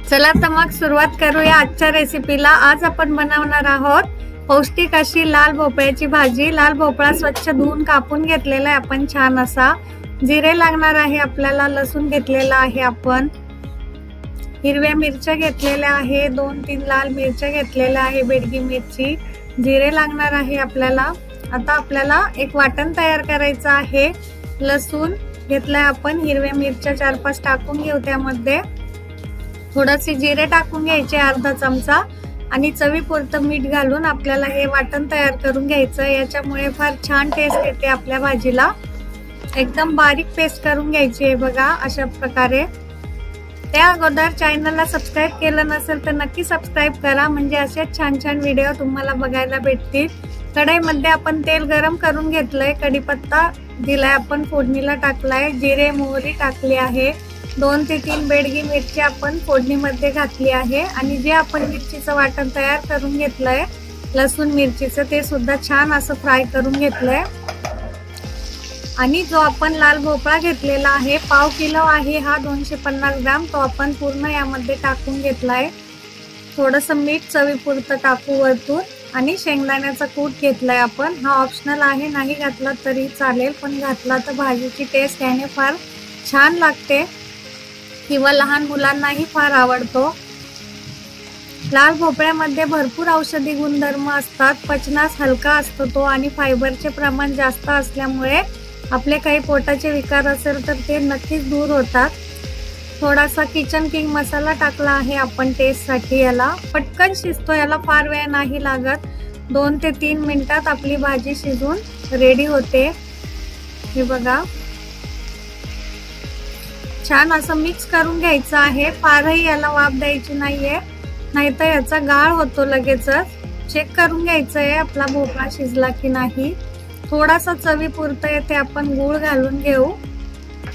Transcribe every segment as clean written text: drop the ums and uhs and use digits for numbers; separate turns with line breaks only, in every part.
चला तर मग सुरुवात करूया आजच्या रेसिपीला। आज आपण बनवणार आहोत पौष्टिक अशी लाल भोपळ्याची भाजी। लाल भोपळा स्वच्छ धुवून कापून घेतलेला आहे आपण छान असा। जिरे लागणार आहे आपल्याला, लसूण घेतलेला आहे आपण, हिरव्या मिरच्या घेतलेल्या आहे, 2-3 लाल मिरच्या घेतलेल्या आहे, बेडगी मिरची, जिरे लागणार आहे आपल्याला। आता आपल्याला एक वाटण तयार करायचं आहे। लसूण घेतलाय आपण, हिरव्या मिरच्या 4-5 टाकून घेऊ, त्यामध्ये थोडेसे जिरे टाकून घ्यायचे अर्धा चमचा आणि चवीपुरतं मीठ घालून आपल्याला हे वाटण तयार करून घ्यायचं। याच्यामुळे फार छान टेस्ट येते आपल्या भाजीला। एकदम बारीक पेस्ट करून घ्यायची आहे बघा अशा प्रकारे। त्या अगोदर चॅनलला सबस्क्राइब केलं नसेल तर नक्की सबस्क्राइब करा, म्हणजे असे छान छान व्हिडिओ तुम्हाला बघायला भेटतील। कढईमध्ये आपण तेल गरम करून घेतलंय, कढीपत्ता दिलाय आपण, फोडणीला टाकलाय, जिरे मोहरी टाकली आहे, 2 ते 3 बेडगी मिरची आपण फोडणीमध्ये घातली आहे आणि जे आपण मिरचीचं वाटण तयार करून घेतलंय लसूण मिरचीचं ते सुद्धा छान असं फ्राय करून घेतलंय। आणि जो आपण लाल भोपळा घेतलेला आहे, पाव किलो आहे हा, 250 ग्राम, तो आपण पूर्ण यामध्ये टाकून घेतलाय। थोडंसं मीठ चवीपुरतं टाकू वरतून आणि शेंगदाण्याचा कूट घेतलाय आपण, हा ऑप्शनल आहे, नाही घातला तरी चालेल, पण घातला तर भाजीची टेस्ट याने फार छान लागते किंवा लहान मुलांनाही फार आवडतो। लाल भोपळ्यामध्ये भरपूर औषधी गुणधर्म असतात, पचनास हलका असतो तो आणि फायबरचे प्रमाण जास्त असल्यामुळे आपले काही पोटाचे विकार असेल तर ते नक्कीच दूर होतात। थोडासा किचन किंग मसाला टाकला आहे आपण टेस्टसाठी, याला पटकन शिजतो, याला फार वेळ नाही लागत, 2 ते 3 मिनिटात आपली भाजी शिजून रेडी होते। हे बघा छान असं मिक्स करून घ्यायचं आहे, फारही याला वाफ द्यायची नाहीये, नाहीतर याचा गाळ होतो लगेचच। चेक करून घ्यायचं आहे आपला भोपळा शिजला की नाही। थोडासा चवीपुरतं येथे आपण गूळ घालून घेऊ।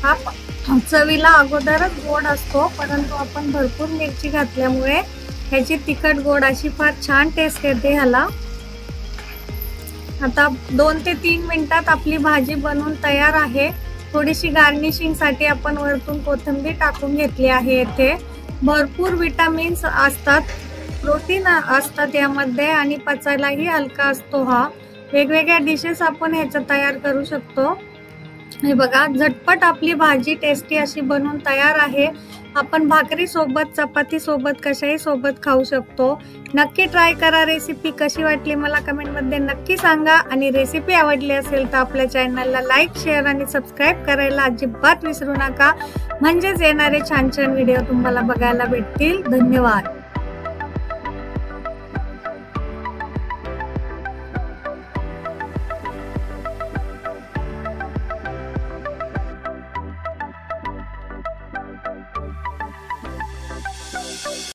हा चवीला अगोदरच गोड असतो, परंतु आपण भरपूर मिरची घातल्यामुळे ह्याची तिखट गोड अशी फार छान टेस्ट येते ह्याला। आता 2 ते 3 मिनिटात आपली भाजी बनवून तयार आहे। थोडीशी गार्निशिंग साठी आपण वरतून कोथिंबीर टाकून घेतली आहे। येथे भरपूर विटामिन्स असतात, प्रोटीन असतात यामध्ये आणि पचायलाही हलका असतो हा। वेगवेगळ्या डिशेस आपण ह्याच्या तयार करू शकतो। हे बघा झटपट आपली भाजी टेस्टी अशी बनवून तयार आहे। आपण भाकरी सोबत, चपाती सोबत, कशाही सोबत खाऊ शकतो। नक्की ट्राय करा। रेसिपी कशी वाटली मला कमेंटमध्ये नक्की सांगा आणि रेसिपी आवडली असेल तर आपल्या चॅनलला लाईक, शेअर आणि सबस्क्राइब करायला अजिबात विसरू नका, म्हणजेच येणारे छान छान व्हिडिओ तुम्हाला बघायला भेटतील। धन्यवाद।